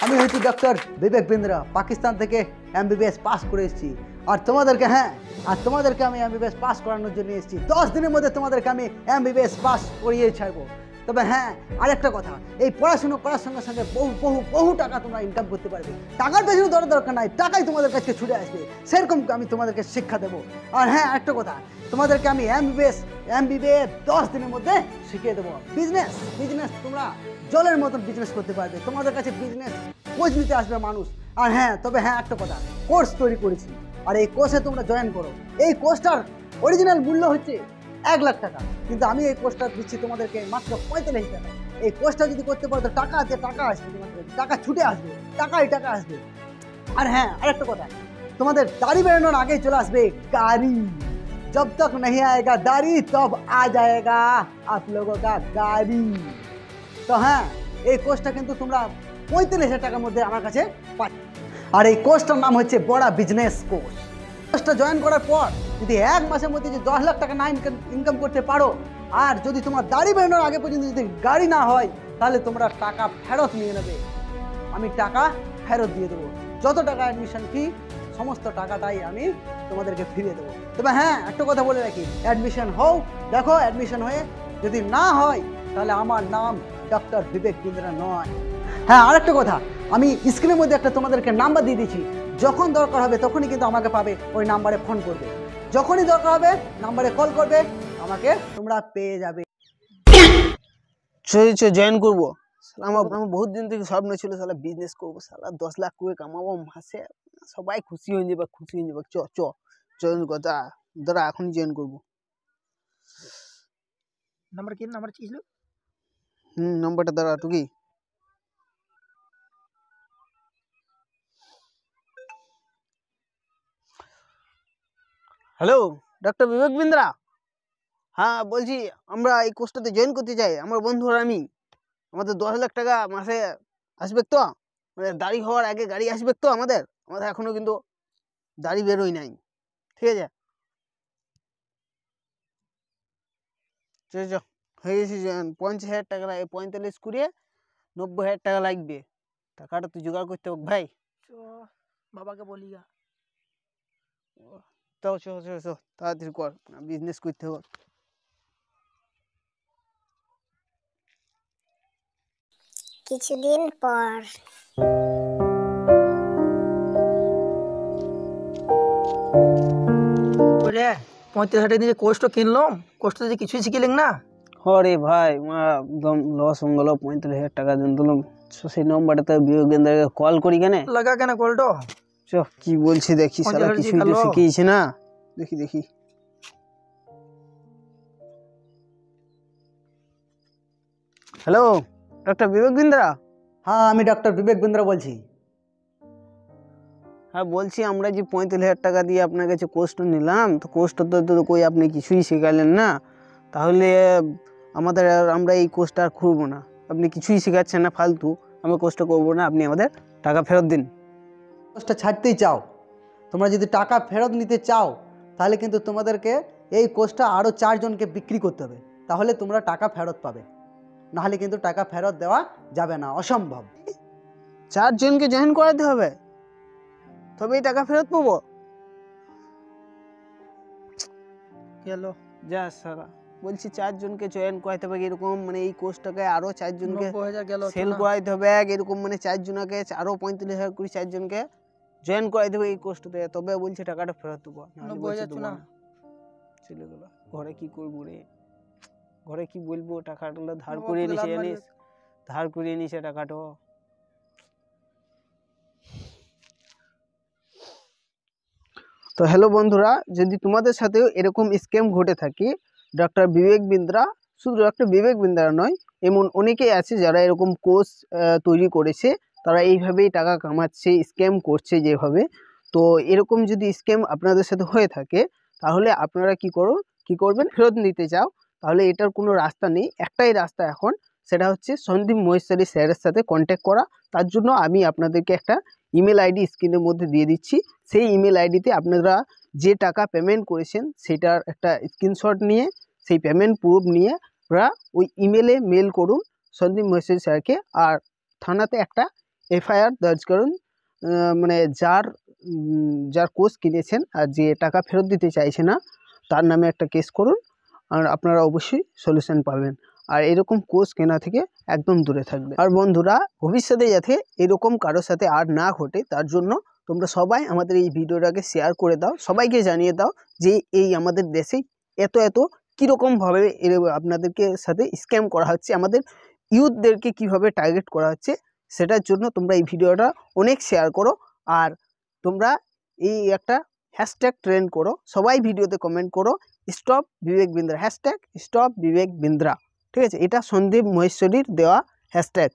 আমি হচ্ছি ডক্টর বিবেক বিন্দ্রা, পাকিস্তান থেকে এমবিবিএস পাস করে এসেছি। আর তোমাদেরকে আমি এমবিবিএস পাস করানোর জন্য এসেছি। 10 দিনের মধ্যে তোমাদেরকে আমি এমবিবিএস পাস করিয়ে ছাড়বো। তবে হ্যাঁ, আরেকটা কথা, এই পড়াশুনো করার সঙ্গে সঙ্গে বহু টাকা তোমরা ইনকাম করতে পারবে। টাকার পেছনে দরকার নাই, টাকাই তোমাদের কাছে ছুটে আসবে, সেরকম আমি তোমাদেরকে শিক্ষা দেবো। আর হ্যাঁ, একটা কথা, তোমাদেরকে আমি এমবিবিএস 10 দিনের মধ্যে শিখিয়ে দেবো। বিজনেস তোমরা জলের মতন বিজনেস করতে পারবে। তোমাদের কাছে বিজনেস কোচ নিতে আসবে মানুষ। আর হ্যাঁ, তবে হ্যাঁ, একটা কথা, কোর্স তৈরি করেছি, আর এই কোর্সে তোমরা জয়েন করো। এই কোর্সটার অরিজিনাল মূল্য হচ্ছে 1 লাখ টাকা, কিন্তু আমি এই কোর্সটা দিচ্ছি তোমাদেরকে মাত্র 45 টাকা। এই কোর্সটা যদি করতে পারো তো টাকা আসবে, তোমাদের টাকা ছুটে আসবে, টাকা আসবে। আর হ্যাঁ, আরেকটা কথা, তোমাদের দাড়ি বেরোনোর আগেই চলে আসবে গাড়ি। जब तक नहीं आएगा दाढ़ी तब आ जाएगा आप लोगों का गाड़ी। তো হ্যাঁ, এই কোর্সটা কিন্তু তোমরা 45,000 টাকার মধ্যে আমার কাছে পাচ্ছ। আর এই কোর্সটার নাম হচ্ছে বড়া বিজনেস কোর্স। কোর্সটা জয়েন করার পর যদি 1 মাসের মধ্যে যদি 10 লাখ টাকা না ইনকাম করতে পারো, আর যদি তোমার দাড়ি বেরোনোর আগে পর্যন্ত যদি গাড়ি না হয়, তাহলে তোমরা টাকা ফেরত নিয়ে নেবে। আমি টাকা ফেরত দিয়ে দেবো। যত টাকা অ্যাডমিশন ফি, সমস্ত টাকাটাই আমি তোমাদেরকে ফিরিয়ে দেবো। তবে হ্যাঁ, একটা কথা বলে রাখি, অ্যাডমিশন হও, দেখো অ্যাডমিশন হয়ে যদি না হয়, তাহলে আমার নাম ডক্টর বিবেক বিন্দ্রা নয়। হ্যাঁ, আরেকটা কথা, আমি স্ক্রিনের মধ্যে একটা তোমাদেরকে নাম্বার দিয়ে দিচ্ছি। যখন দরকার হবে তখনই কিন্তু আমাকে পাবে, ওই নাম্বারে ফোন করবে। যখনই দরকার হবে নাম্বারে কল করবে, আমাকে তোমরা পেয়ে যাবে। জয়েন করবো। আমার বহুত দিন থেকে স্বপ্ন ছিল, সালা বিজনেস করবো, সালা 10 লাখ করে কামাবো মাসে, সবাই খুশি হয়ে যাবে। জয়েন কর, দাঁড়া এখনই জয়েন করবো। নাম্বার ছিল নম্বরটা দাঁড়া টুকি। হ্যালো, ডক্টর বিবেক বিন্দ্রা। হ্যাঁ, বলছি আমরা এই কোর্সটাতে জয়েন করতে চাই, আমার বন্ধুরা আমি। আমাদের 10 লাখ টাকা মাসে আসবে তো, মানে দাড়ি হওয়ার আগে গাড়ি আসবে তো। আমাদের এখনো কিন্তু দাড়ি বেরোই নাই, ঠিক আছে? হয়ে গেছি। 50,000 টাকা লাগে, 45 কুড়িয়ে 90,000 টাকা লাগবে। টাকাটা তুই জোগাড় করতে হোক ভাই। বাবাকে বলি গা। তাড়াতাড়ি কর, বিজনেস করতে হোক। কিছুদিন পর 35,000 দিয়ে কোর্সটা কিনলাম, কোর্সটা যে কিছুই শিখিলেন না। হরে ভাই, একদম লস হয়ে গেল। 45,000 টাকা দিলাম। সেই নম্বরটাতে বিবেকেন্দ্রকে কল করি কেন? লাগা কেন কলটো? কি বলছি দেখি, সালা কিছুই তো শিখিয়েছে না। দেখি। হ্যালো, ডক্টর বিবেক বিন্দ্রা। হ্যাঁ, আমি ডক্টর বিবেক বিন্দ্রা বলছি। হ্যাঁ, বলছি আমরা যে 45,000 টাকা দিয়ে আপনার কাছে কোর্সটা নিলাম, তো কোর্সটা তো কই আপনি কিছুই শেখালেন না। তাহলে আমরা এই কোর্সটা আর খুলবো না। আপনি কিছুই শেখাচ্ছেন না, ফালতু। আমরা কোর্সটা করবো না, আপনি আমাদের টাকা ফেরত দিন। কোর্সটা ছাড়তেই চাও, তোমরা যদি টাকা ফেরত নিতে চাও, তাহলে কিন্তু তোমাদেরকে এই কোর্সটা আরও 4 জনকে বিক্রি করতে হবে, তাহলে তোমরা টাকা ফেরত পাবে। নাহলে কিন্তু টাকা ফেরত দেওয়া যাবে না, অসম্ভব। 4 জনকে জয়েন করাতে হবে, তবেই টাকা ফেরত পাবো? গেল যা সারা, বলছি 4 জনকে জয়েন করাতে হবে এরকম, মানে এই কোর্সটাকে আরো 4 জনকে 90,000 গেল সেল করাইতে হবে এরকম, মানে 4 জনকে আরো 45,000 করে 4 জনকে জয়েন করাইতে হবে এই কোর্সটাতে, তবে বলছে টাকাটা ফেরত দেবো। 90,000 না চলে গেল। ঘরে কি করবো রে, ঘরে কি বলবো? টাকাটা ধার করিয়ে নিছে টাকাটা। তো হ্যালো বন্ধুরা, যদি তোমাদের সাথেও এরকম স্ক্যাম ঘটে থাকে, ডক্টর বিবেক বিন্দ্রা, শুধু ডক্টর বিবেক বিন্দ্রা নয়, এমন অনেকেই আছে যারা এরকম কোর্স তৈরি করেছে, তারা এইভাবেই টাকা কামাচ্ছে, স্ক্যাম করছে যেভাবে। তো এরকম যদি স্ক্যাম আপনাদের সাথে হয়ে থাকে, তাহলে আপনারা কি করবেন? ফেরত নিতে চাও, তাহলে এটার কোনো রাস্তা নেই, একটাই রাস্তা এখন, সেটা হচ্ছে সন্দীপ মহেশ্বরী স্যারের সাথে কন্ট্যাক্ট করা। তার জন্য আমি আপনাদেরকে একটা ইমেল আইডি স্ক্রিনের মধ্যে দিয়ে দিচ্ছি। সেই ইমেল আইডিতে আপনারা যে টাকা পেমেন্ট করেছেন সেটার একটা স্ক্রিনশট নিয়ে, সেই পেমেন্ট প্রুফ নিয়ে ওই ইমেলে মেল করুন সন্দীপ মহেশ্বরী স্যারকে। আর থানাতে একটা এফআইআর দর্জ করুন, মানে যার কোর্স কিনেছেন আর যে টাকা ফেরত দিতে চাইছে না তার নামে একটা কেস করুন, আর আপনারা অবশ্যই সলিউশন পাবেন। আর এরকম কোর্স কেনা থেকে একদম দূরে থাকবে। আর বন্ধুরা, ভবিষ্যতে যাতে এরকম কারোর সাথে আর না ঘটে তার জন্য তোমরা সবাই আমাদের এই ভিডিওটাকে শেয়ার করে দাও, সবাইকে জানিয়ে দাও যে এই আমাদের দেশে এত কীরকমভাবে আপনাদেরকে সাথে স্ক্যাম করা হচ্ছে, আমাদের ইউথদেরকে কিভাবে টার্গেট করা হচ্ছে, সেটার জন্য তোমরা এই ভিডিওটা অনেক শেয়ার করো। আর তোমরা এই একটা হ্যাশট্যাগ ট্রেন্ড করো, সবাই ভিডিওতে কমেন্ট করো স্টপ বিবেক বিন্দ্রা, হ্যাশট্যাগ স্টপ বিবেক বিন্দ্রা, ঠিক আছে? এটা সন্দীপ মহেশ্বরীর দেওয়া হ্যাশট্যাগ।